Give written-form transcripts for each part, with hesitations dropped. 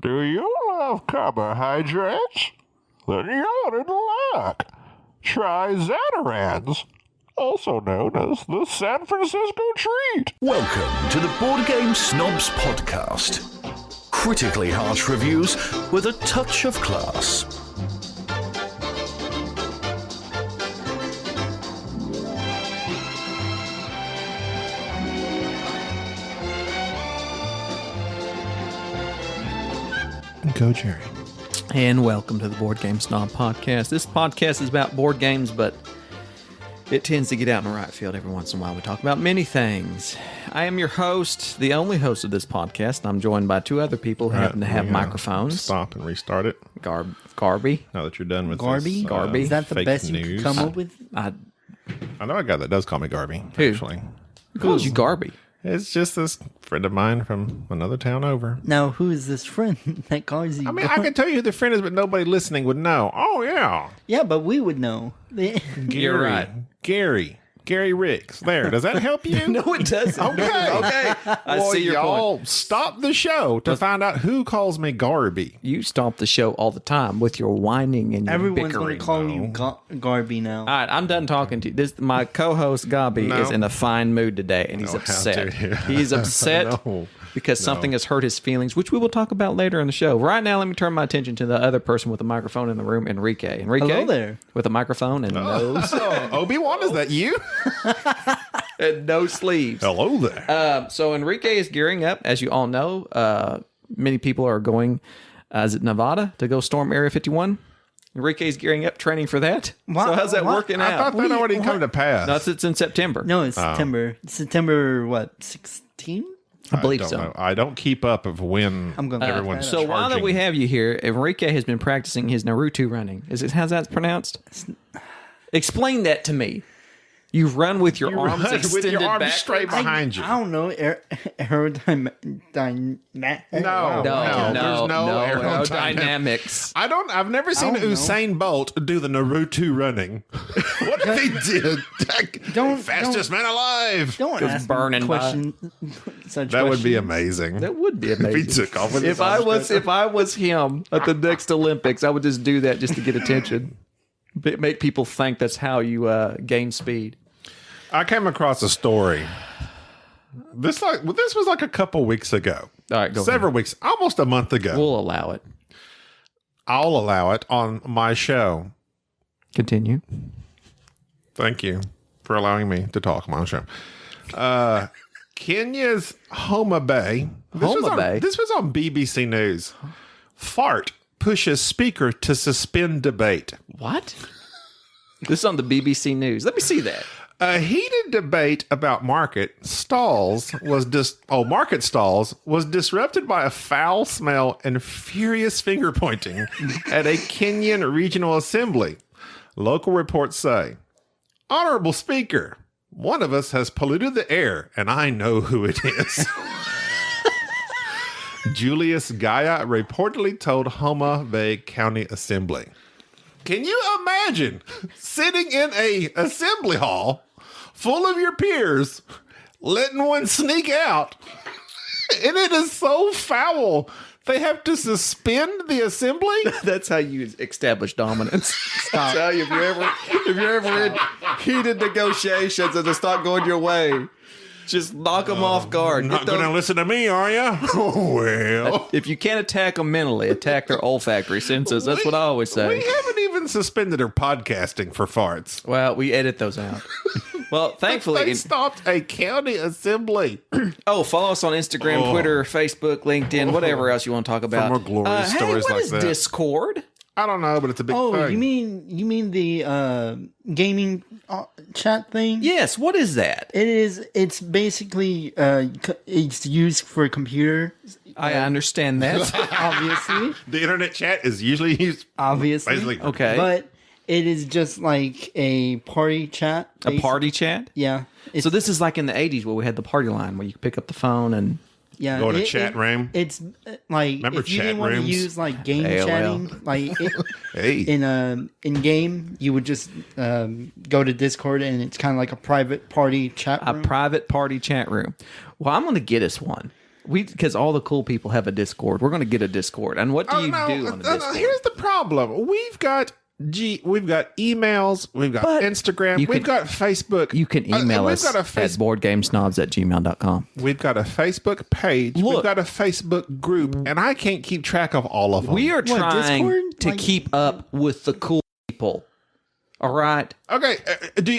Do you love carbohydrates? Then you're in luck. Try Zatarans, also known as the San Francisco Treat. Welcome to the Board Game Snobs podcast. Critically harsh reviews with a touch of class. Go, Jerry. And welcome to the Board Game Snob podcast. This podcast is about board games, but it tends to get out in the right field every once in a while. We talk about many things. I am your host, the only host of this podcast, and I'm joined by two other people who happen to have microphones. Stop and restart it. Garby. Now that you're done with Garby? this, Garby. Is that the fake best news. you could come up with? I know a guy that does call me Garby, Who? actually. Who calls you Garby? It's just this friend of mine from another town over. Now, who is this friend that calls you? I mean, I can tell you who the friend is, but nobody listening would know. Oh, yeah. Yeah, but we would know. You're right. Gary Ricks. There. Does that help you? No, it doesn't. Okay. I Well, see your y'all point. stop the show to find out who calls me Garby. You stomp the show all the time with your whining and your Everyone's going bickering. to call you Garby now. All right, I'm done talking to you. My co-host Gabi No. is in a fine mood today, and he's No, how upset. dare you. He's upset No. because something has hurt his feelings, which we will talk about later in the show. Right now, let me turn my attention to the other person with a microphone in the room, Enrique. Hello there. With a microphone and Obi-Wan, is that you? and no sleeves. Hello there. So Enrique is gearing up, as you all know. Many people are going, is it Nevada, to go storm Area 51? Enrique is gearing up, training for that. What? So how's that What? working I out? thought that already come to pass. No, it's in September. No, it's September. September, what, 16? I believe don't so. know. I don't keep up of when I'm gonna everyone's So while that we have you here, Enrique has been practicing his Naruto running. How's that pronounced? Explain that to me. You run with your arms run extended with your arms back. straight behind you. I don't know. Aerodynamic. No, No, there's no aerodynamics. I've never seen don't know. Usain Bolt do the Naruto running. What if he did? Fastest man alive. Don't Goes ask burning me by. such That would be questions. amazing. That would be If amazing. he took off with his If I arms was him at the next Olympics, I would just do that just to get attention. Make people think that's how you gain speed. I came across a story. This was like a couple weeks ago. All right, go Several weeks, almost a month ago. We'll allow it. I'll allow it on my show. Continue. Thank you for allowing me to talk on my show. Kenya's Homa Bay. This was on BBC News. Fart pushes speaker to suspend debate. What? This is on the BBC News. Let me see that. A heated debate about market stalls was disrupted by a foul smell and furious finger pointing at a Kenyan regional assembly. Local reports say, "Honorable Speaker, one of us has polluted the air, and I know who it is." Julius Gaia reportedly told Homa Bay County Assembly. Can you imagine sitting in a assembly hall full of your peers, letting one sneak out, and it is so foul they have to suspend the assembly? That's how you establish dominance. That's how if you're ever in heated negotiations and it's not going your way, just knock them off guard. Not going to listen to me, are you? Well, If you can't attack them mentally, attack their olfactory senses. That's what I always say. we haven't even suspended our podcasting for farts. Well, we edit those out. Well, thankfully, They stopped a county assembly. follow us on Instagram, Twitter, Facebook, LinkedIn, whatever else you want to talk about. more glorious hey, stories what like is that. Discord? I don't know, but it's a big Oh, thing. you mean the gaming chat thing? Yes. What is that? It's basically it's used for computer, I understand that. obviously. The internet chat is usually used Obviously. basically. Okay. But it is just like a party chat. A party chat? Yeah. So this is like in the 80s where we had the party line where you could pick up the phone and... Yeah, Go to chat room. It's like Remember if you chat didn't want to rooms? use like game AOL. chatting, like Hey. in game, you would just go to Discord and it's kind of like a private party chat A room. private party chat room. Well, I'm going to get us one. Because all the cool people have a Discord. We're going to get a Discord. And what do you do on the Discord? Here's the problem. We've got emails, we've got But Instagram, we've got Facebook. You can email us at boardgamesnobs@gmail.com. We've got a Facebook page. Look. We've got a Facebook group, and I can't keep track of all of them. We are trying Discord? to Like- keep up with the cool people. All right? Okay,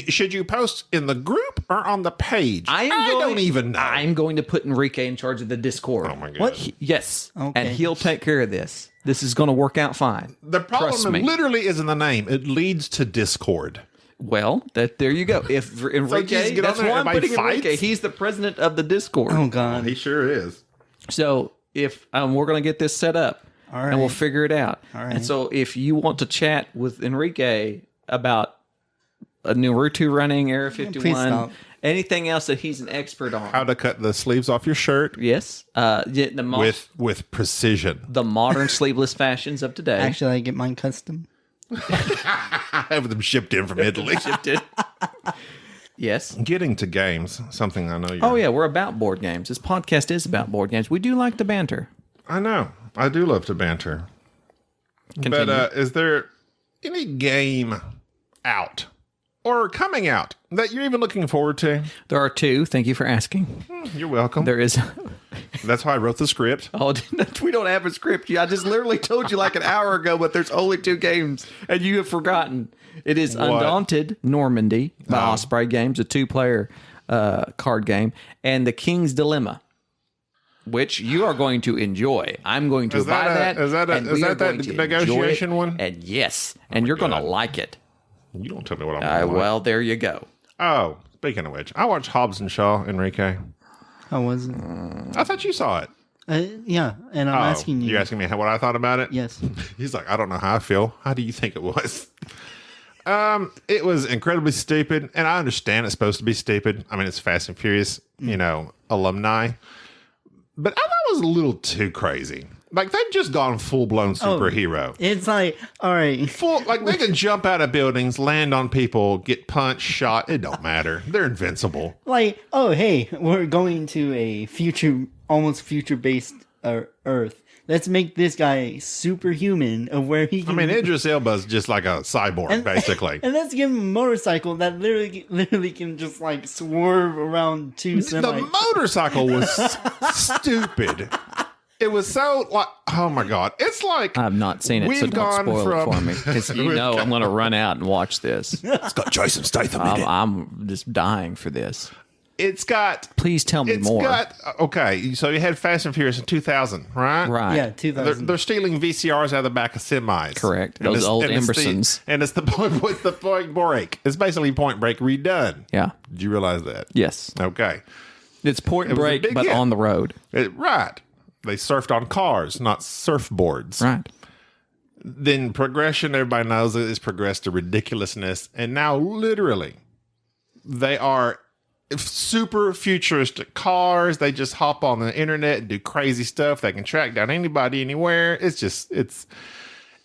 should you post in the group or on the page? I don't even know. I'm going to put Enrique in charge of the Discord. Oh my God. What? Yes. Okay. And he'll take care of this. This is going to work out fine. The Trust problem me. literally is in the name. It leads to Discord. Well, there you go. If Enrique, just get on that's there why and I'm everybody putting Enrique. fights? He's the president of the Discord. Oh God. He sure is. So if we're going to get this set up, All and we'll right. figure it out. All right. And so if you want to chat with Enrique about a Naruto running Area Please 51, stop. anything else that he's an expert on, How to cut the sleeves off your shirt yes, with precision. the modern sleeveless fashions of today. Actually, I get mine custom. I have them shipped in from Italy. Yes. Getting to games, something I know you. Oh yeah, we're about board games. This podcast is about board games. We do like the banter. I know. I do love to banter. Continue. But is there any game out or coming out that you're even looking forward to? There are two. Thank you for asking. You're welcome. There is. That's why I wrote the script. Oh, we don't have a script. I just literally told you like an hour ago, but there's only two games, and you have forgotten. It is What? Undaunted Normandy by Osprey Games, a 2-player card game, and The King's Dilemma, which you are going to enjoy. I'm going to Is buy that that. a- is that a- and is we that are that going to negotiation enjoy it. one? And yes, and you're going to God. like it. You don't tell me what I'm going to Well, there you go. Oh, speaking of which, I watched Hobbs and Shaw, Enrique. How was it? I thought you saw it. Yeah, and I'm asking you. You're asking me what I thought about it? Yes. He's like, I don't know how I feel. How do you think it was? It was incredibly stupid, and I understand it's supposed to be stupid. I mean, it's Fast and Furious, alumni. But I thought it was a little too crazy. Like, they've just gone full-blown superhero. It's like, all right. They can jump out of buildings, land on people, get punched, shot. It don't matter. They're invincible. Like, oh, hey, we're going to a almost future-based Earth. Let's make this guy superhuman of where he can... I mean, Idris Elba's just like a cyborg, basically. And let's give him a motorcycle that literally can just, like, swerve around two semis. The motorcycle was stupid. It was so like, oh my God. It's like I've not seen it, so we've don't gone spoil it from- for me. Because you We've know I'm going to run out and watch this. it's got Jason Statham in it. I'm just dying for this. It's got Please tell me more. Okay, so you had Fast and Furious in 2000, right? Right. Yeah, 2000. They're stealing VCRs out of the back of semis. Correct. And Those it's- old and it's the- Emersons. And it's the point with the Point Break. It's basically Point Break redone. Yeah. Did you realize that? Yes. Okay. It's Point was a Break, big but hit. on the road. Right. They surfed on cars, not surfboards. Right. Then progression, everybody knows it is progressed to ridiculousness. And now, literally, they are super futuristic cars. They just hop on the internet and do crazy stuff. They can track down anybody, anywhere.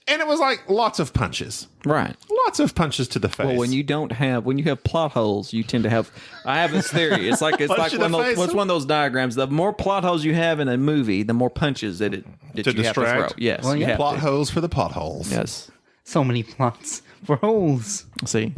And it was like lots of punches. Right. Lots of punches to the face. Well, when you have plot holes, you tend to have. I have this theory. It's like Punch in one the of those, face. what's one of those diagrams. The more plot holes you have in a movie, the more punches that To you have to distract? throw. Yes. Well, you yeah. have plot to. holes for the potholes. Yes. So many plots for holes. See.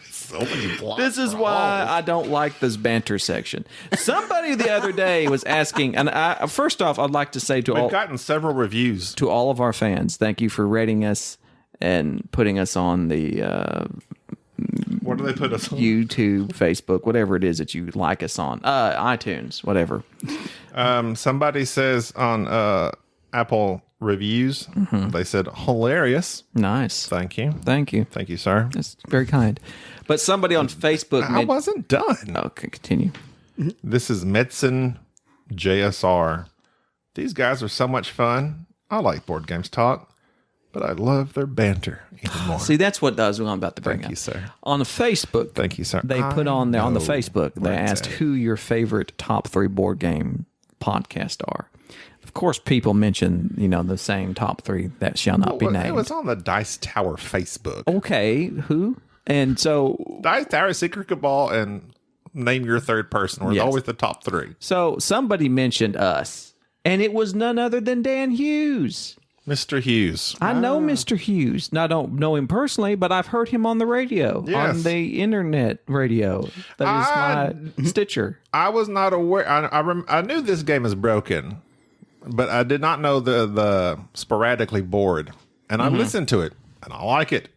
So many plots This is for why holes. I don't like this banter section. Somebody the other day was asking, and first off, I'd like to say to We've gotten several reviews. to all of our fans, thank you for rating us and putting us on the What do they put us on? YouTube, Facebook, whatever it is that you like us on, iTunes, whatever. Somebody says on Apple reviews, they said hilarious. Nice. Thank you. Thank you. Thank you, sir. That's very kind. But somebody on Facebook I wasn't done. Okay, continue. This is Medicine JSR. These guys are so much fun. I like Board Games Talk, but I love their banter even more. See, that's what I was about to bring Thank up. you, sir. On Facebook, Thank you, sir. they put on there on the know Facebook, they where it's asked at. who your favorite top 3 board game podcast are. Of course, people mention, the same top 3 that shall not be Well, named. it was on the Dice Tower Facebook. Okay, who? And so, Dice Tower, Secret Cabal, and name your third person, or it's Yes. always the top three. So somebody mentioned us, and it was none other than Dan Hughes. Mr. Hughes. I know Mr. Hughes. Now, I don't know him personally, but I've heard him on the radio, Yes. on the internet radio. That is my Stitcher. I was not aware. I knew this game is broken, but I did not know the sporadically bored. And I listened to it, and I like it.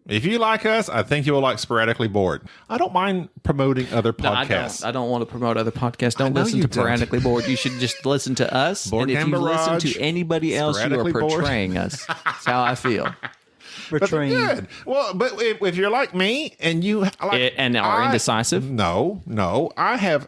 If you like us, I think you will like Sporadically Bored. I don't mind promoting other podcasts. I don't want to promote other podcasts. Don't know listen you to don't. Sporadically Bored. You should just listen to us. Board and if Game you listen Barrage, to anybody else, you are Sporadically Bored. portraying us. That's how I feel. But they're Portraying. good. Well, but if you're like me and you like, And are indecisive? No. I have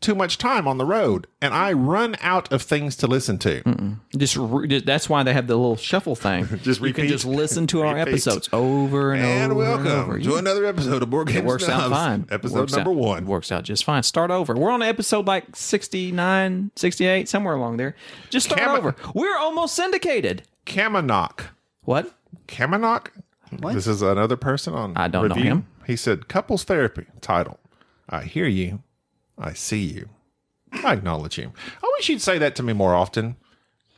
too much time on the road, and I run out of things to listen to. Just that's why they have the little shuffle thing. Just you can repeat. just listen to our Repeat. episodes over and, And over welcome and over. to another episode of Board Games It works out Snobs, fine. Episode Works number out- 1. Works out just fine. Start over. We're on episode like 69, 68, somewhere along there. Just start over. We're almost syndicated. Kamanok. What? Kamanok? What? This is another person on I don't know review. him. He said, Couples Therapy, title. I hear you. I see you. I acknowledge you. I wish you'd say that to me more often.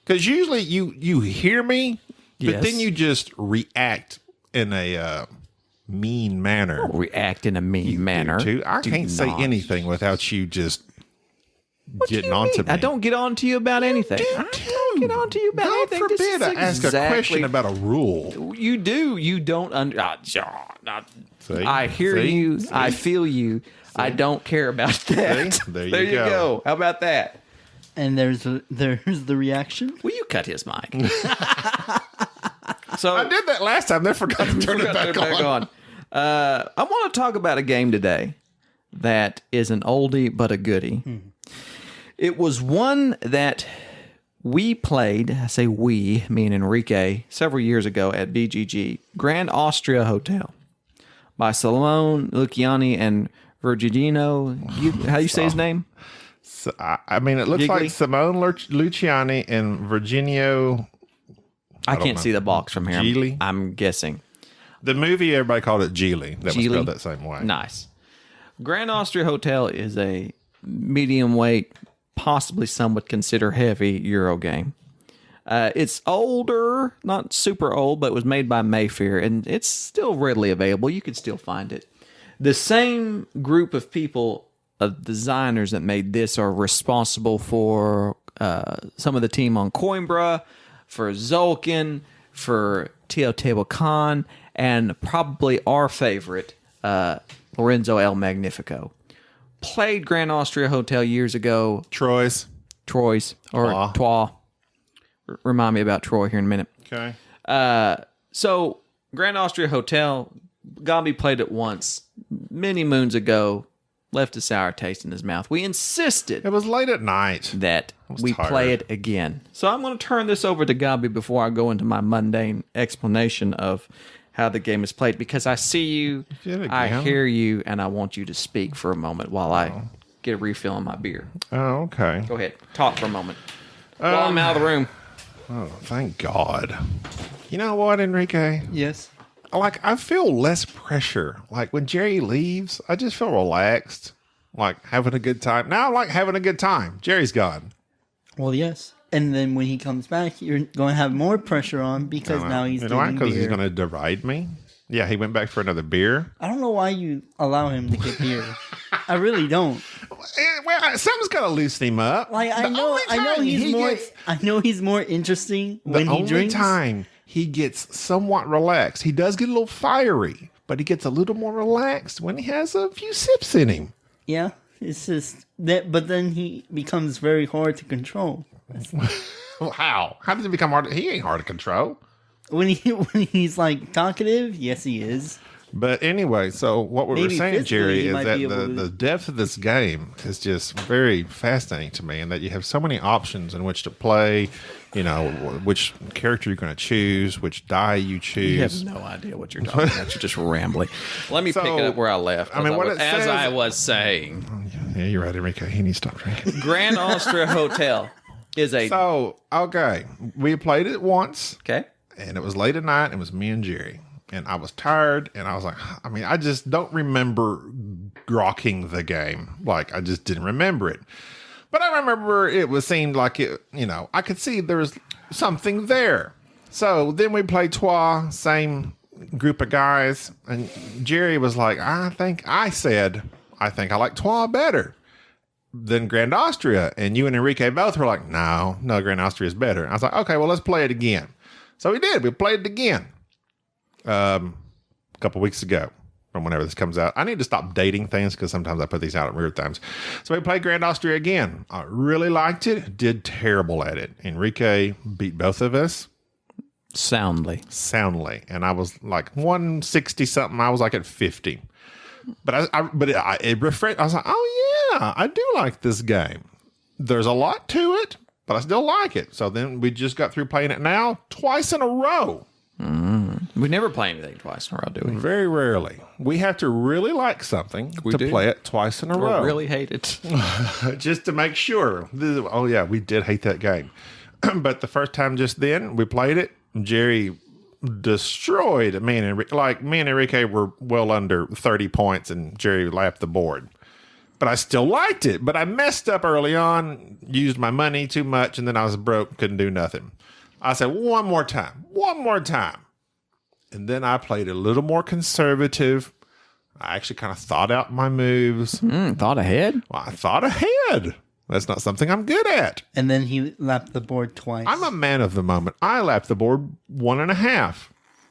Because usually you hear me, but Yes. then you just react in a mean manner. React in a mean manner. Too. I Do can't say not. anything without you just What do getting you on to mean? me. I don't get on to you about anything. do I don't get on to you about God anything. This forbid I is ask a exactly- question about a rule. You do. You don't under. See? I hear See? you. See? I feel you. I don't care about that. See? There you go. go. How about that? And there's the reaction. Will you cut his mic? So I did that last time. Then forgot to turn it back on. I want to talk about a game today that is an oldie but a goodie. It was one that we played, I say we, me and Enrique, several years ago at BGG, Grand Austria Hotel, by Salomone Luciani and Virgilino. How do you say his name? So, I mean, it looks Giggly? like Simone Luciani and Virginio. I can't see the box from here. Geely? I'm guessing. The movie, everybody called it Geely. That was Geely? spelled that same way. Nice. Grand Austria Hotel is a medium weight, possibly some would consider heavy Euro game. It's older, not super old, but it was made by Mayfair, and it's still readily available. You can still find it. The same group of people, of designers that made this, are responsible for some of the team on Coimbra, for Zolkin, for Teotihuacan, and probably our favorite, Lorenzo El Magnifico. Played Grand Austria Hotel years ago. Troy's. Troy's or Troyes. Remind me about Troy here in a minute. Okay. So Grand Austria Hotel, Gabi played it once many moons ago. Left a sour taste in his mouth. We insisted It was late at night. that we tired. play it again. So I'm going to turn this over to Gabi before I go into my mundane explanation of how the game is played, because I see you, Did it I again? hear you, and I want you to speak for a moment while I get a refill on my beer. Oh, okay. Go ahead. Talk for a moment. While I'm out of the room. Oh, thank God. You know what, Enrique? Yes. Like, I feel less pressure. Like, when Jerry leaves, I just feel relaxed. Like, having a good time. Now I like having a good time. Jerry's gone. Well, yes. And then when he comes back, you're going to have more pressure on because now he's You know why? getting Because he's beer. going to deride me. Yeah, he went back for another beer. I don't know why you allow him to get beer. I really don't. Well, something's got to loosen him up. Like The only time I know he's more interesting when the he only drinks. time he gets somewhat relaxed. He does get a little fiery, but he gets a little more relaxed when he has a few sips in him. Yeah, it's just that. But then he becomes very hard to control. Well, how? How does it become hard? He ain't hard to control. When he's like talkative, yes, he is. But anyway, so what we were Maybe saying, physically Jerry, he is might that be able to- the depth of this game is just very fascinating to me, and that you have so many options in which to play. You know, which character you're going to choose, which die you choose. You have no idea what you're talking about. You're just rambling. Let me pick it up where I left. I mean, what it as says- I was saying, Yeah, you're right, Enrique. He needs to stop drinking. Grand Austria Hotel is a So, okay, we played it once, okay. and it was late at night. It was me and Jerry. and I was tired, and I was like, I mean, I just don't remember grokking the game. Like, I just didn't remember it. But I remember seemed like it, I could see there was something there. So then we played Trois, same group of guys, and Jerry was like, I think I like Trois better than Grand Austria. And you and Enrique both were like, no, Grand Austria is better. And I was like, okay, well, let's play it again. So we did. We played it again a couple weeks ago, from whenever this comes out. I need to stop dating things because sometimes I put these out at weird times. So we played Grand Austria again. I really liked it. Did terrible at it. Enrique beat both of us. Soundly. And I was like 160 something. I was like at 50. But it refreshed. I was like, oh yeah, I do like this game. There's a lot to it, but I still like it. So then we just got through playing it now twice in a row. We never play anything twice in a row, do we? Very rarely. We have to really like something to play it twice in a row. Or really hate it. Just to make sure. Oh yeah, we did hate that game. But the first time just then we played it, Jerry destroyed me and Enrique. Like, me and Enrique were well under 30 points and Jerry lapped the board. But I still liked it. But I messed up early on, used my money too much, and then I was broke, couldn't do nothing. I said, one more time. And then I played a little more conservative. I actually kind of thought out my moves. Thought ahead? Well, I thought ahead. That's not something I'm good at. And then he lapped the board twice. I'm a man of the moment. I lapped the board 1.5. Why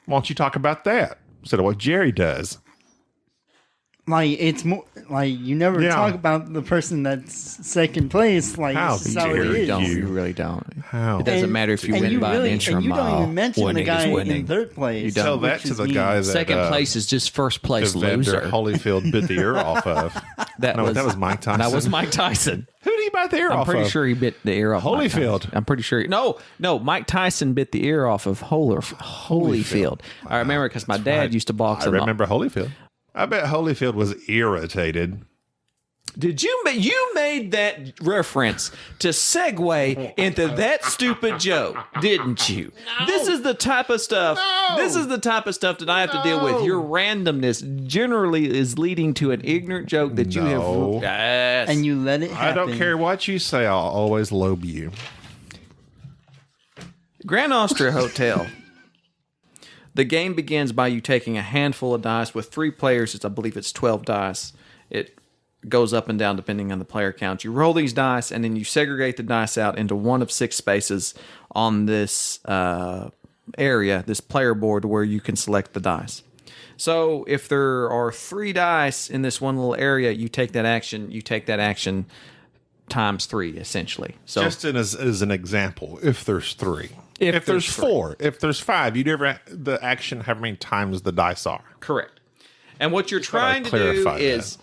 don't you talk about that instead of what Jerry does? Like, it's more like you never talk about the person that's second place. Like, How this is how it dare is. You really don't. How? It doesn't matter if you win by an inch or a and you mile. don't even mention the Winning guy is winning. in third place. You don't. Tell that which to is the me. guy that Second place is just first place Evander loser. Holyfield bit the ear off of. That was Mike Tyson. That was Mike Tyson. Who did he bite the ear I'm off pretty of? sure he bit the ear off Mike Holyfield. Tyson. I'm pretty sure. No. Mike Tyson bit the ear off of Holyfield. I remember because my dad used to box I him. remember Holyfield. I bet Holyfield was irritated. Did you made that reference to segue into that stupid joke, didn't you? No. This is the type of stuff. No. This is the type of stuff that I have to deal with. Your randomness generally is leading to an ignorant joke that you have. Yes. And you let it happen. I don't care what you say. I'll always lobe you. Grand Austria Hotel. The game begins by you taking a handful of dice with 3 players. I believe it's 12 dice. It goes up and down depending on the player count. You roll these dice, and then you segregate the dice out into one of 6 spaces on this area, this player board, where you can select the dice. So if there are 3 dice in this one little area, you take that action times 3, essentially. So just as an example, if there's 3. If there's 4, if there's 5, you never the action how many times the dice are. Correct. And what you're trying to do clarify is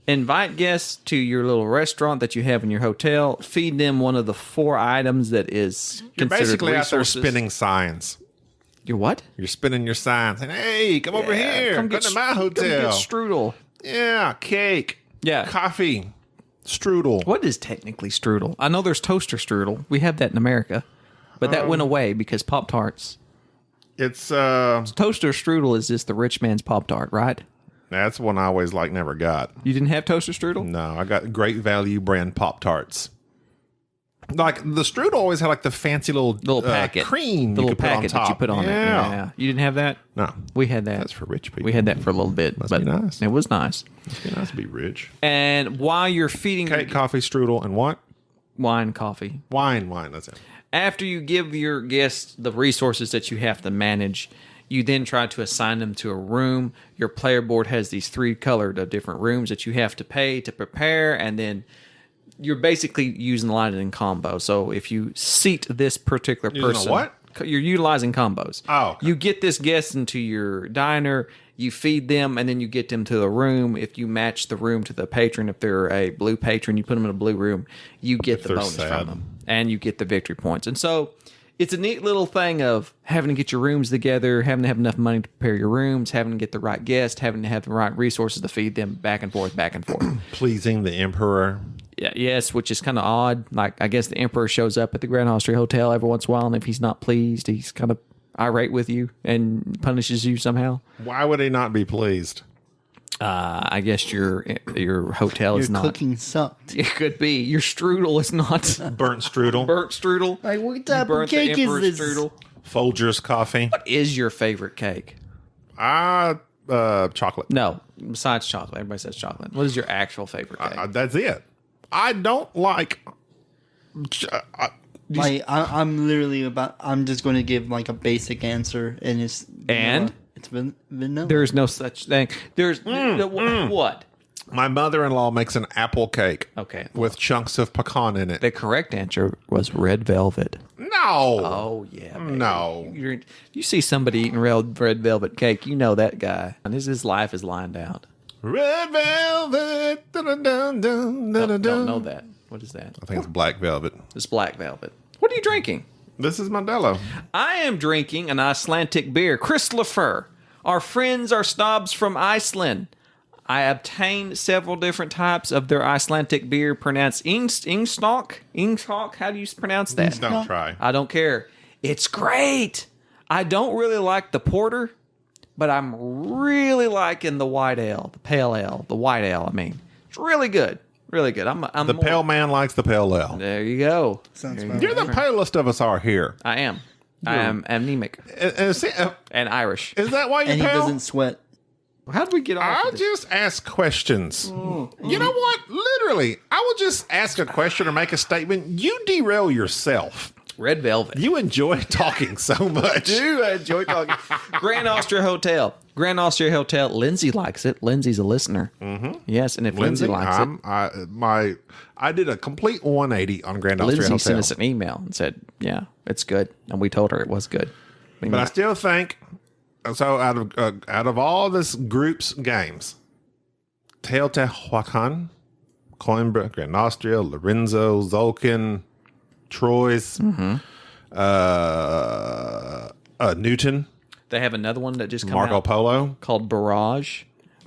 invite guests to your little restaurant that you have in your hotel. Feed them one of the 4 items that is You're considered basically out there resources. spinning signs. You're what? You're spinning your signs. And, hey, come over here. Come to my hotel. Come get strudel. Yeah, cake. Yeah. Coffee. Strudel. What is technically strudel? I know there's toaster strudel. We have that in America. But that went away because Pop-Tarts. It's Toaster strudel is just the rich man's Pop-Tart, right? that's one I always never got. You didn't have toaster strudel? No, I got Great Value brand Pop-Tarts. Like the strudel always had the fancy little packet, cream, the you little could put on packet that top. you put on it. Yeah, you didn't have that. No, We had that. that's for rich people. We had that for a little bit. Must but be nice. It was nice. Must be nice to be rich. And while you're feeding Cake, coffee, strudel, and what? wine, coffee, Wine. That's it. after you give your guests the resources that you have to manage, you then try to assign them to a room. Your player board has these 3 colored different rooms that you have to pay to prepare, and then you're basically utilizing combo. So if you seat this particular person, what? You're utilizing combos. Oh, okay. You get this guest into your diner, you feed them, and then you get them to a room. If you match the room to the patron, if they're a blue patron, you put them in a blue room, you get the they're bonus sad. from them, and you get the victory points. And so it's a neat little thing of having to get your rooms together, having to have enough money to prepare your rooms, having to get the right guest, having to have the right resources to feed them back and forth. Pleasing the emperor. Yeah, yes, which is kind of odd. Like, I guess the emperor shows up at the Grand Austria Hotel every once in a while, and if he's not pleased, he's kind of irate with you and punishes you somehow. Why would he not be pleased? I guess your hotel is Your not. cooking sucked. It could be your strudel is not Burnt strudel, burnt strudel. Like, what You type of burnt the cake is emperor's this? strudel. Folgers coffee. What is your favorite cake? Chocolate. No, besides chocolate. Everybody says chocolate. What is your actual favorite cake? That's it. I don't like. Like, I'm literally I'm just going to give like a basic answer, and it's vanilla. And? It's vanilla. There's no such thing. There's what? My mother-in-law makes an apple cake. Okay. With chunks of pecan in it. The correct answer was red velvet. No. Oh yeah. Baby. No. You see somebody eating red velvet cake, you know that guy. And his life is lined out. Red velvet. Dun-dun-dun, dun-dun-dun. Don't know that. What is that? I think it's black velvet. It's black velvet. What are you drinking? This is Modelo. I am drinking an Icelandic beer. Christopher. Our friends are snobs from Iceland. I obtained several different types of their Icelandic beer pronounced Ingstock. Ingstock? How do you pronounce that? Don't try. I don't care. It's great. I don't really like the porter, but I'm really liking the white ale, the pale ale, the white ale. I mean, it's really good. Really good. I'm The pale man likes the pale ale. There you go. Sounds There you fine. go. You're the palest of us are here. I am. I am anemic and Irish. Is that why And you're he pale? doesn't sweat. How did we get off I'll of this? just ask questions. You know what? Literally, I will just ask a question or make a statement. You derail yourself. Red velvet. You enjoy talking so much. do enjoy talking. Grand Austria Hotel. Grand Austria Hotel. Lindsay likes it. Lindsay's a listener. Mm-hmm. Yes, and if Lindsay likes it, I did a complete 180 on Grand Austria Lindsay Hotel. sent us an email and said, "Yeah, it's good," and we told her it was good. But I still think so. Out of all this group's games, Teotihuacan, Coimbra, Grand Austria, Lorenzo, Zolkin, Troyes, Newton, They have another one that just came Marco out Polo. called Barrage.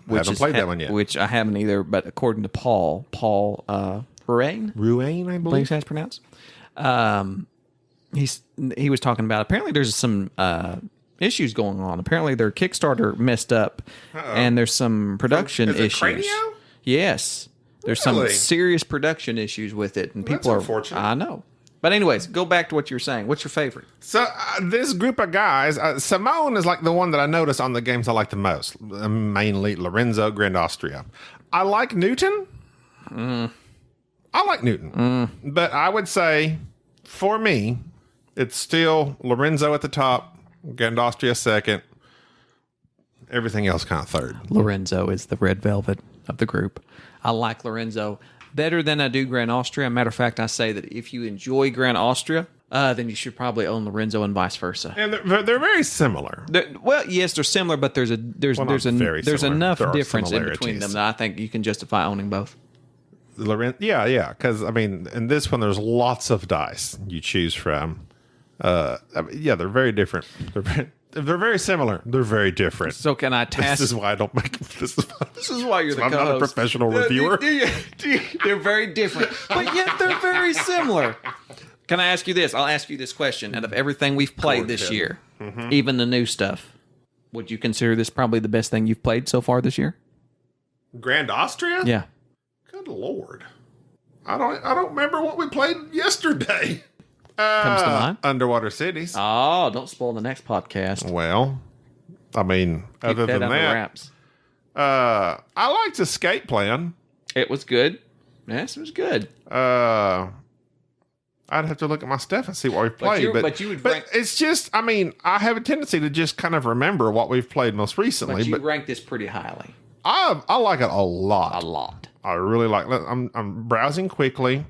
Haven't played that one yet. Which I haven't either, but according to Paul Ruane, Ruane, I I believe believe. that's pronounced. He was talking about apparently there's some issues going on. Apparently their Kickstarter messed up, and there's some production Is it issues. Cranio? Yes, there's Really? some serious production issues with it, and That's people are. unfortunate. I know, but anyways, go back to what you were saying. What's your favorite? So this group of guys, Simone is like the one that I notice on the games I like the most. Mainly Lorenzo, Grand Austria. I like Newton. I like Newton, but I would say for me, it's still Lorenzo at the top, Grand Austria second. Everything else kind of third. Lorenzo is the red velvet of the group. I like Lorenzo better than I do Grand Austria. Matter of fact, I say that if you enjoy Grand Austria, then you should probably own Lorenzo and vice versa. And they're very similar. Well, yes, they're similar, but there's not very there's similar. enough There are difference in between them similarities. that I think you can justify owning both. Yeah. Because I mean, in this one, there's lots of dice you choose from. They're very different. They're very similar. They're very different. So can I task? This is why I don't make this. This is why you're the I'm not a co-host. professional reviewer. They're very different, but yet they're very similar. Can I ask you this? I'll ask you this question. Out of everything we've played this ahead. year, even the new stuff, would you consider this probably the best thing you've played so far this year? Grand Austria? Yeah. Good Lord. I don't remember what we played yesterday. Comes to mind? Underwater Cities. Oh, don't spoil the next podcast. Well, I mean, other Keep than under that, wraps. I liked Escape Plan. It was good. Yes, it was good. I'd have to look at my stuff and see what we've played. but you would rank- it's just, I mean, I have a tendency to just kind of remember what we've played most recently. But you But rank this pretty highly. I like it a lot. A lot. I really like it. I'm browsing quickly.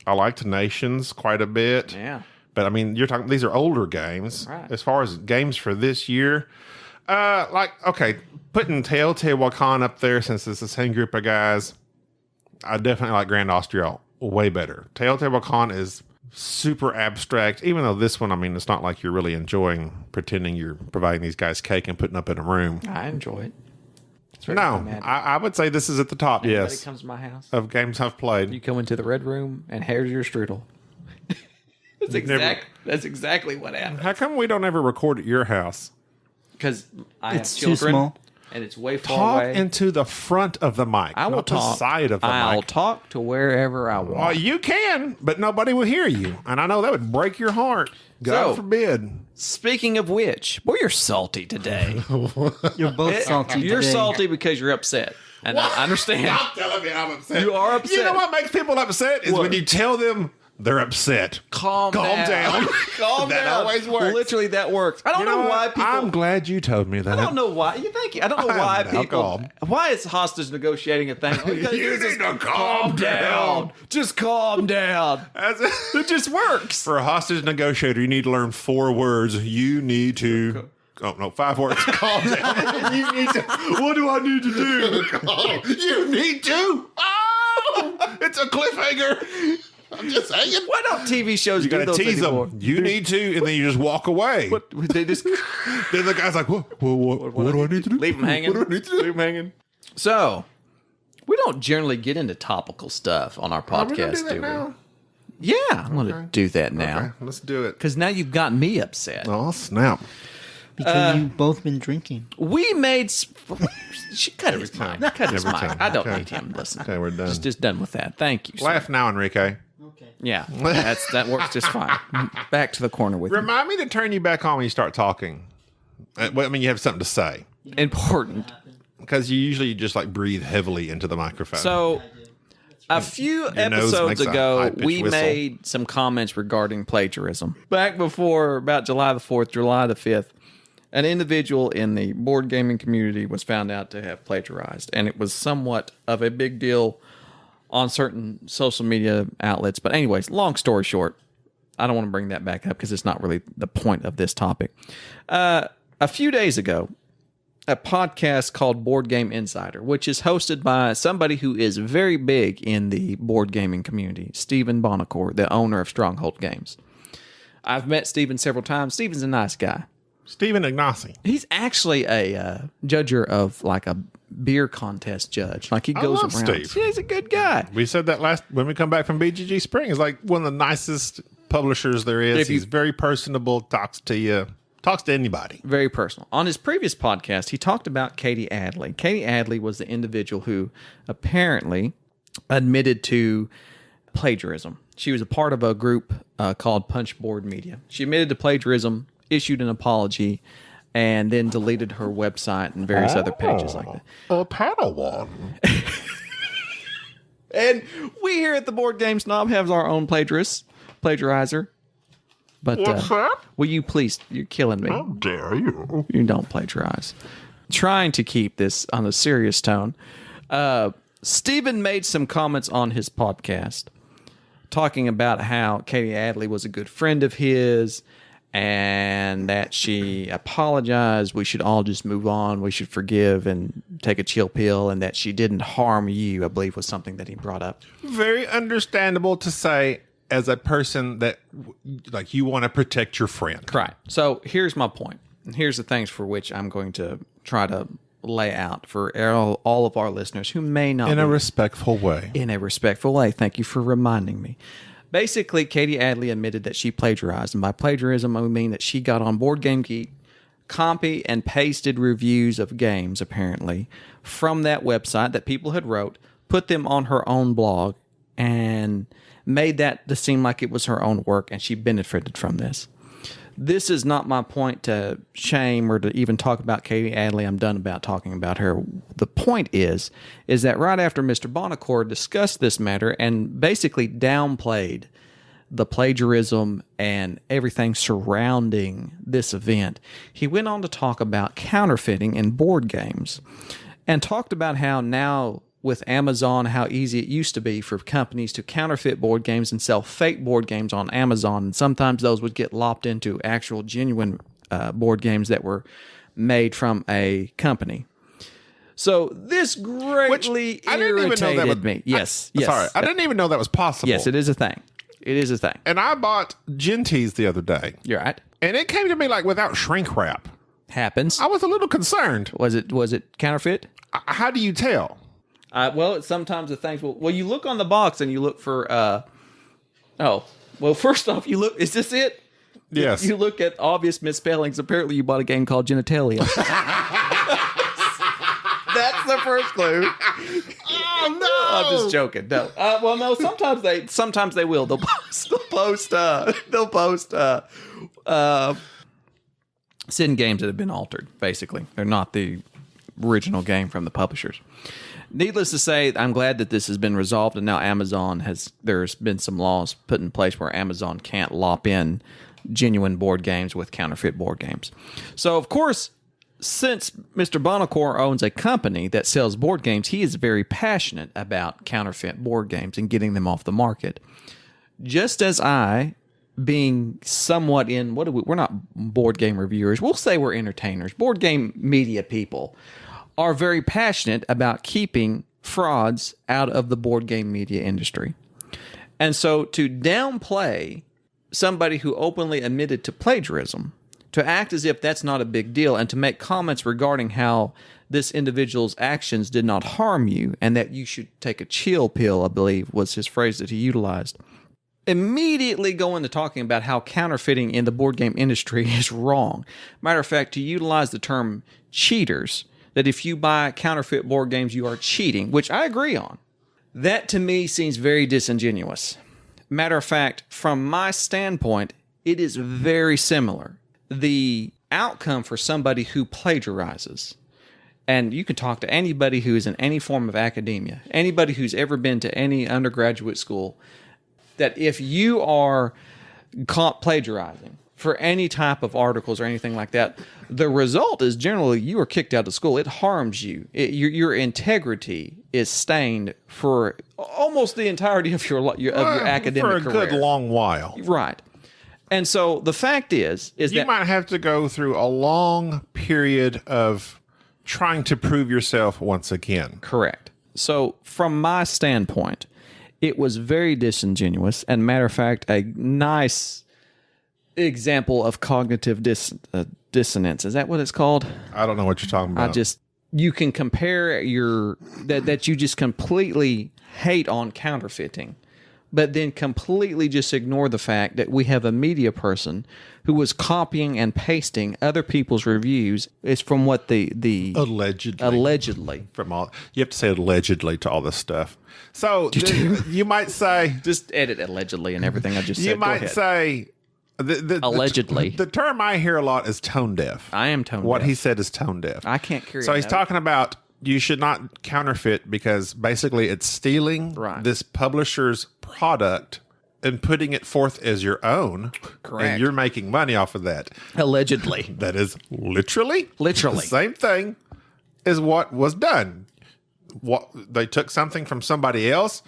I liked Nations quite a bit. Yeah. But I mean, you're talking, these are older games. Right. As far as games for this year, putting Teotihuacan up there since it's the same group of guys, I definitely like Grand Austria way better. Teotihuacan is super abstract, even though this one, I mean, it's not like you're really enjoying pretending you're providing these guys cake and putting up in a room. I enjoy it. It's very No, romantic. I would say this is at the top, Anybody yes, comes to my house, of games I've played. you go into the red room, and here's your strudel. That's exactly what happened. How come we don't ever record at your house? Because I It's have too children, small. and it's way far Talk away. into the front of the mic, I will not talk. the side of the I'll mic. talk to wherever I want. Well, you can, but nobody will hear you. And I know that would break your heart. God So- forbid. Speaking of which, boy, you're salty today. You're both salty. You're today. salty because you're upset, and I understand. Stop telling me I'm upset. You are upset. You know what makes people upset is What? when you tell them they're upset. Calm down. Calm That down. always works. Literally, that works. I don't You know, know why what? people. I'm glad you told me that. I don't know why. You thank you. I don't know I am why now people. calm. Why is hostage negotiating a thing? All you gotta do You is need just to calm down. Just calm down. It just works. For a hostage negotiator, you need to learn 4 words. You need to. Oh, no, 5 words. Calm down. You need to. What do I need to do? You need to. Oh, it's a cliffhanger. I'm just saying. Why don't TV shows You do gotta those tease anymore? them. You need to, and then you just walk away. They just Then the guy's like, what do I need to do? leave them hanging. What do I need to do? Leave them hanging. So, we don't generally get into topical stuff on our Are we gonna podcast, do do that we? now? Yeah, I'm going to do that now. Okay, let's do it. Because now you've got me upset. Oh, snap. Because you've both been drinking. We made. Cut his mic. Cut his Every mic. time. I don't Okay. need him. Listen. Okay, we're done. Just done with that. Thank you. sir. Laugh now, Enrique. Okay. Yeah, that works just fine. Back to the corner with you. Remind me to turn you back on when you start talking. Well, I mean, you have something to say. Important. Because you usually just like breathe heavily into the microphone. So, a few nose episodes makes a ago, high-pitched we whistle. made some comments regarding plagiarism. Back before about July the 4th, July the 5th, an individual in the board gaming community was found out to have plagiarized, and it was somewhat of a big deal on certain social media outlets. But anyways, long story short, I don't want to bring that back up because it's not really the point of this topic. A few days ago, a podcast called Board Game Insider, which is hosted by somebody who is very big in the board gaming community, Stephen Bonacore, the owner of Stronghold Games. I've met Stephen several times. Stephen's a nice guy. Stephen Ignacy. He's actually a judger of like a beer contest judge. Like he goes love around. Steve. Yeah, he's a good guy. We said that when we come back from BGG Spring. He's like one of the nicest publishers there is. If you- He's very personable, talks to you, talks to anybody. Very personal. On his previous podcast, he talked about Katie Adley. Katie Adley was the individual who apparently admitted to plagiarism. She was a part of a group called Punchboard Media. She admitted to plagiarism, issued an apology, and then deleted her website and various other pages like that. A Padawan. And we here at the Board Game Snob have our own plagiarizer. But What's that? will you please? You're killing me. How dare you? You don't plagiarize. Trying to keep this on a serious tone. Stephen made some comments on his podcast talking about how Katie Adley was a good friend of his and that she apologized. We should all just move on. We should forgive and take a chill pill, and that she didn't harm you, I believe was something that he brought up. Very understandable to say as a person that like you want to protect your friend. Right. So here's my point. And here's the things for which I'm going to try to lay out for all of our listeners who may not In a be- respectful way. in a respectful way. Thank you for reminding me. Basically, Katie Adley admitted that she plagiarized. And by plagiarism, I mean that she got on Board Game Geek, copy and pasted reviews of games, apparently, from that website that people had wrote, put them on her own blog, and made that to seem like it was her own work, and she benefited from this. This is not my point to shame or to even talk about Katie Adley. I'm done about talking about her. The point is that right after Mr. Bonacore discussed this matter and basically downplayed the plagiarism and everything surrounding this event, he went on to talk about counterfeiting in board games and talked about how now with Amazon, how easy it used to be for companies to counterfeit board games and sell fake board games on Amazon. And sometimes those would get lopped into actual genuine board games that were made from a company. So this greatly I didn't even know that irritated was, me. Yes, yes. Sorry, I didn't even know that was possible. Yes, it is a thing. It is a thing. And I bought Gentees the other day, You're right. and it came to me like without shrink wrap. Happens. I was a little concerned. Was it counterfeit? How do you tell? Well, sometimes the things will. Well, you look on the box and you look for. Well, first off, you look. Is this it? Yes. You look at obvious misspellings. Apparently, you bought a game called Genitalia. That's the first clue. Oh no! I'm just joking. No. Well, no. Sometimes they will. They'll post send games that have been altered. Basically, they're not the original game from the publishers. Needless to say, I'm glad that this has been resolved, and now there's been some laws put in place where Amazon can't lop in genuine board games with counterfeit board games. So, of course, since Mr. Bonacore owns a company that sells board games, he is very passionate about counterfeit board games and getting them off the market. Just as I, being somewhat in, we're not board game reviewers, we'll say we're entertainers, board game media people, are very passionate about keeping frauds out of the board game media industry. And so to downplay somebody who openly admitted to plagiarism, to act as if that's not a big deal, and to make comments regarding how this individual's actions did not harm you and that you should take a chill pill, I believe was his phrase that he utilized, immediately go into talking about how counterfeiting in the board game industry is wrong. Matter of fact, to utilize the term cheaters, that if you buy counterfeit board games, you are cheating, which I agree on. That to me seems very disingenuous. Matter of fact, from my standpoint, it is very similar. The outcome for somebody who plagiarizes, and you can talk to anybody who is in any form of academia, anybody who's ever been to any undergraduate school, that if you are caught plagiarizing for any type of articles or anything like that, the result is generally you are kicked out of school. It harms you. Your integrity is stained for almost the entirety of your academic for a career. good long while. Right. And so the fact is You that might have to go through a long period of trying to prove yourself once again. correct. So from my standpoint, it was very disingenuous, and matter of fact, a nice example of cognitive dissonance. Is that what it's called? I don't know what you're talking about. You can compare that you just completely hate on counterfeiting, but then completely just ignore the fact that we have a media person who was copying and pasting other people's reviews. It's from what the allegedly From all, you have to say allegedly to all this stuff. So you might say, just edit allegedly and everything I just said. you Go might ahead. say, Allegedly. The term I hear a lot is tone deaf. I am tone What deaf. he said is tone deaf. I can't carry. So a he's note. talking about you should not counterfeit because basically it's stealing Right. this publisher's product and putting it forth as your own. Correct. And you're making money off of that. Allegedly. That is literally Literally. the same thing as what was done. What they took something from somebody else,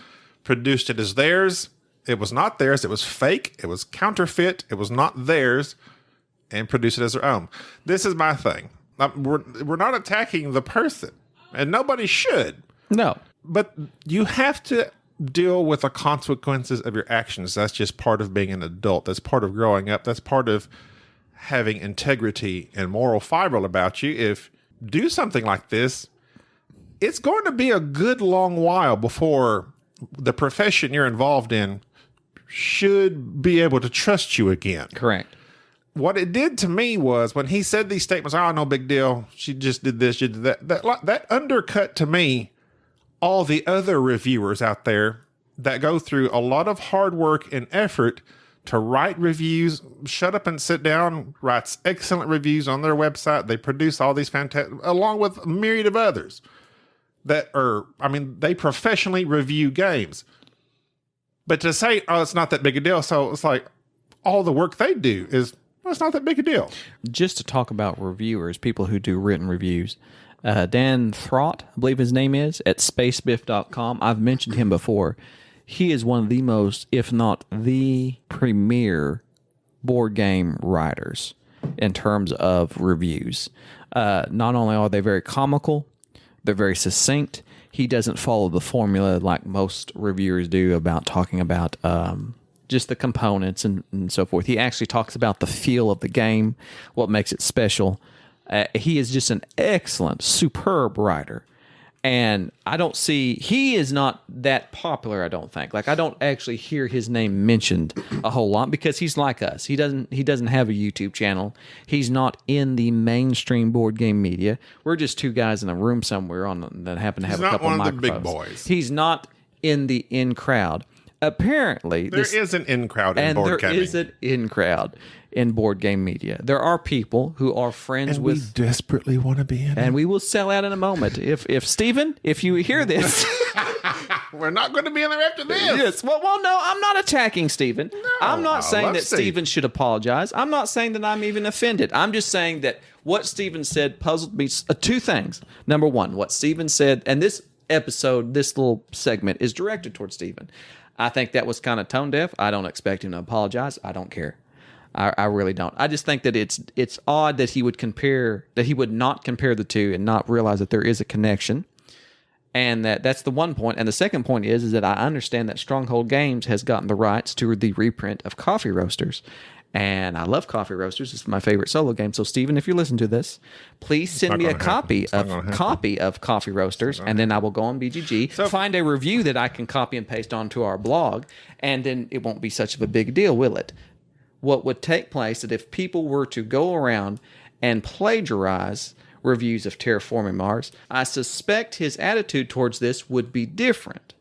produced it as theirs. It was not theirs. It was fake. It was counterfeit. It was not theirs, and produced it as their own. This is my thing. We're not attacking the person, and nobody should. No. But you have to deal with the consequences of your actions. That's just part of being an adult. That's part of growing up. That's part of having integrity and moral fiber about you. If you do something like this, it's going to be a good long while before the profession you're involved in should be able to trust you again. Correct. What it did to me was when he said these statements, oh, no big deal. She just did this, she did that. That undercut to me all the other reviewers out there that go through a lot of hard work and effort to write reviews, shut up and sit down, writes excellent reviews on their website. They produce all these fantastic, along with a myriad of others that are, they professionally review games. But to say, oh, it's not that big a deal. So it's like all the work they do is, well, it's not that big a deal. Just to talk about reviewers, people who do written reviews. Dan Thrott, I believe his name is, at spacebiff.com. I've mentioned him before. He is one of the most, if not the premier board game writers in terms of reviews. Not only are they very comical, they're very succinct. He doesn't follow the formula like most reviewers do about talking about just the components and so forth. He actually talks about the feel of the game, what makes it special. He is just an excellent, superb writer. And I don't see, he is not that popular, I don't think. Like, I don't actually hear his name mentioned a whole lot because he's like us. He doesn't have a YouTube channel. He's not in the mainstream board game media. We're just two guys in a room somewhere that happen to have a couple not one of microphones. the big boys. He's not in the in crowd. Apparently, There is an in crowd in and board there gaming. is an in crowd in board game media. There are people who are friends and with, we desperately want to be in and it. we will sell out in a moment. If Stephen, if you hear this, We're not going to be in there after this. yes. Well, no, I'm not attacking Stephen. I'm not I saying love that Steve. Stephen should apologize. I'm not saying that I'm even offended. I'm just saying that what Stephen said puzzled me. Two things. Number one, what Stephen said, and this episode, this little segment is directed towards Stephen. I think that was kind of tone deaf. I don't expect him to apologize. I don't care. I really don't. I just think that it's odd that he would not compare the two and not realize that there is a connection. And that's the one point. And the second point is that I understand that Stronghold Games has gotten the rights to the reprint of Coffee Roasters. And I love Coffee Roasters. It's my favorite solo game. So, Stephen, if you listen to this, please send me a copy of Coffee Roasters, and then I will go on BGG, find a review that I can copy and paste onto our blog, and then it won't be such of a big deal, will it? What would take place that if people were to go around and plagiarize reviews of Terraforming Mars, I suspect his attitude towards this would be different.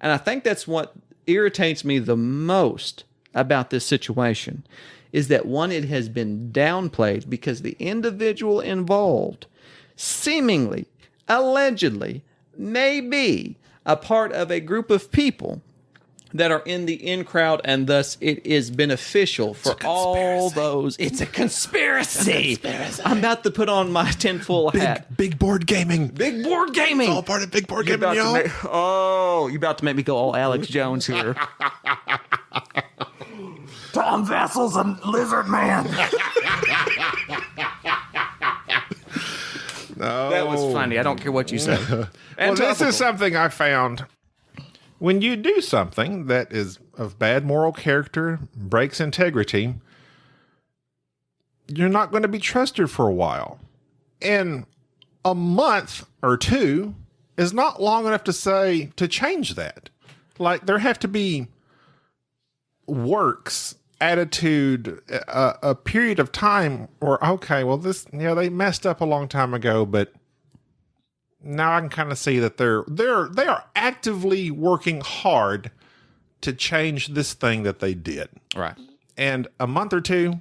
And I think that's what irritates me the most about this situation, is that one, it has been downplayed because the individual involved seemingly, allegedly, may be a part of a group of people that are in the in crowd, and thus it is beneficial for all those. It's a conspiracy. I'm about to put on my tinfoil hat. Big board gaming. Big board gaming. It's all part of big board You're gaming, about y'all. you're about to make me go all Alex Jones here. Tom Vassel's a lizard man. No. That was funny. I don't care what you say. Well, this is something I found. When you do something that is of bad moral character, breaks integrity, you're not going to be trusted for a while. And a month or two is not long enough to change that. Like, there have to be works, attitude, a period of time where, okay, well, they messed up a long time ago, but now I can kind of see that they are actively working hard to change this thing that they did. Right. And a month or two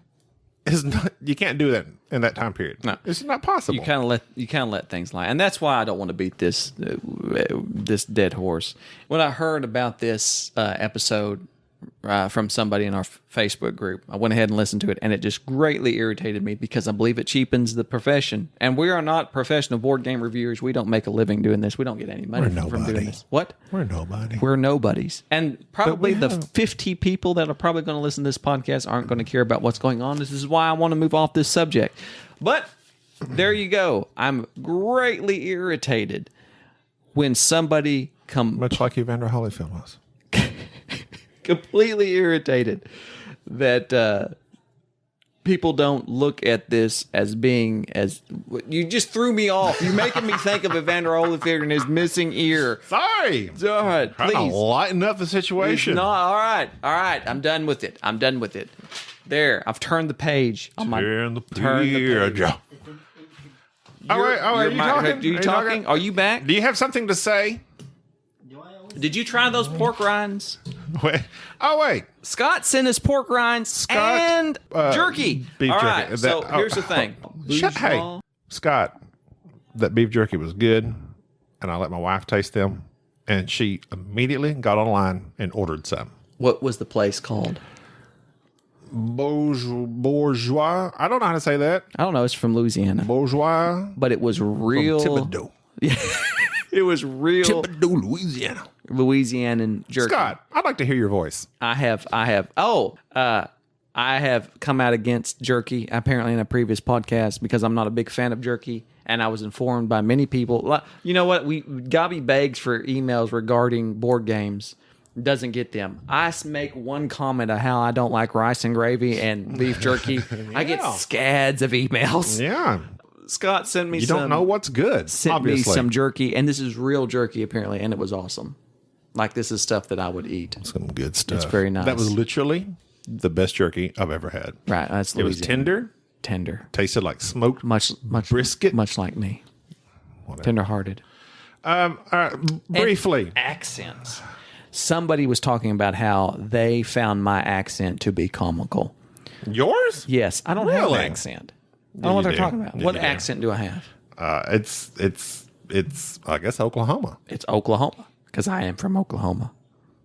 is not, you can't do that in that time period. No. It's not possible. You kind of let things lie, and that's why I don't want to beat this dead horse. When I heard about this episode from somebody in our Facebook group, I went ahead and listened to it, and it just greatly irritated me because I believe it cheapens the profession. And we are not professional board game reviewers. We don't make a living doing this. We don't get any money from doing this. What? We're nobody. We're nobodies. And probably the 50 people that are probably going to listen to this podcast aren't going to care about what's going on. This is why I want to move off this subject. But there you go. I'm greatly irritated when somebody Much like Evander Holyfield was. completely irritated that people don't look at this as being as... You just threw me off. You're making me think of Evander Holyfield and his missing ear. Sorry. All right, Trying to please. lighten up the situation. No, all right. I'm done with it. There, I've turned the page. Turn the page. page. Are you talking? Are you back? Do you have something to say? Did you try those pork rinds? Wait. Wait. Scott sent us pork rinds and jerky. Beef All jerky. right, so here's the thing. Hey, Scott, that beef jerky was good, and I let my wife taste them, and she immediately got online and ordered some. What was the place called? Bourgeois. I don't know how to say that. I don't know. It's from Louisiana. Bourgeois. But it was real. Thibodeau. It was real Thibodeau, Louisiana. Louisianan jerky. Scott, I'd like to hear your voice. I have come out against jerky apparently in a previous podcast because I'm not a big fan of jerky, and I was informed by many people. You know what? Gabby begs for emails regarding board games. Doesn't get them. I make one comment of how I don't like rice and gravy and beef jerky. I get scads of emails. Yeah. Scott sent me You some. don't know what's good, Sent obviously. me some jerky, and this is real jerky apparently, and it was awesome. Like this is stuff that I would eat. Some good stuff. It's very nice. That was literally the best jerky I've ever had. Right, that's It was Louisiana. tender, tasted like smoked much brisket. much like me. Tender-hearted. All right, briefly. Accents. Somebody was talking about how they found my accent to be comical. Yours? Yes, I don't have Really? an accent. I don't know what you they're do. talking about. Yeah, What you do. accent do I have? It's I guess Oklahoma. It's Oklahoma because I am from Oklahoma.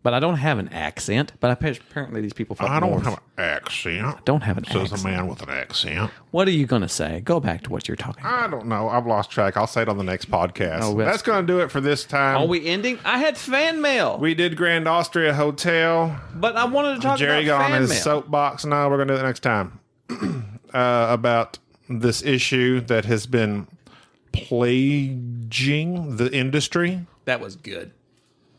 But I don't have an accent. But apparently these people from I don't north have an accent. don't have an Says accent. a man with an accent. What are you going to say? Go back to what you're talking about. I don't know. I've lost track. I'll say it on the next podcast. Oh, that's going to do it for this time. Are we ending? I had fan mail. We did Grand Austria Hotel. But I wanted to talk Jerry about got on fan his mail. soapbox. No, we're going to do it next time. About this issue that has been plaguing the industry. That was good.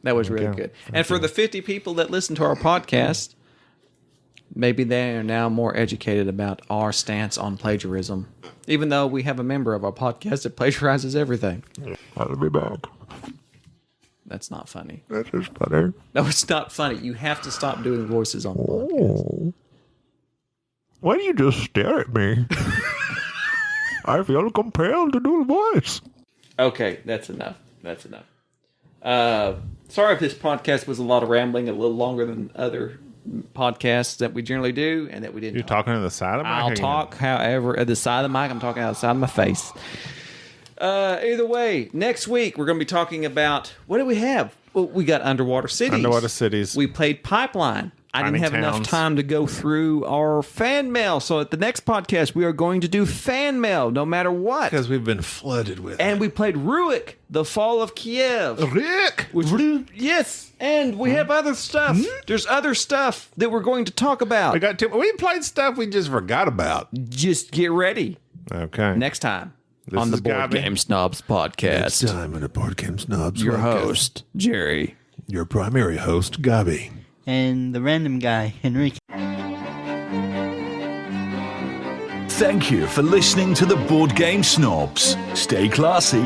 That was really good. And for the 50 people that listen to our podcast, maybe they are now more educated about our stance on plagiarism. Even though we have a member of our podcast that plagiarizes everything. I'll be back. That's not funny. That's just funny. No, it's not funny. You have to stop doing voices on the podcast. Oh. Why do you just stare at me? I feel compelled to do the voice. Okay, that's enough. That's enough. Sorry if this podcast was a lot of rambling, a little longer than other podcasts that we generally do and that we didn't You're talking to the side of my I'll hand? talk, however, at the side of the mic. I'm talking outside of my face. Either way, next week we're going to be talking about, what do we have? Well, we got Underwater Cities. Underwater Cities. We played Pipeline. I Tiny didn't have enough Towns. time to go through our fan mail. So at the next podcast, we are going to do fan mail no matter what. Because we've been flooded with And we played Rurik, The Fall of Kiev. Rick! Which, yes, and we have other stuff. There's other stuff that we're going to talk about. We played stuff we just forgot about. Just get ready Okay. next time This on the is Board Gabby. Game Snobs podcast. time in the Boardgamesnobs. Your host, Jerry. Your primary host, Gabi. And the random guy, Enrique. Thank you for listening to the Board Game Snobs. Stay classy.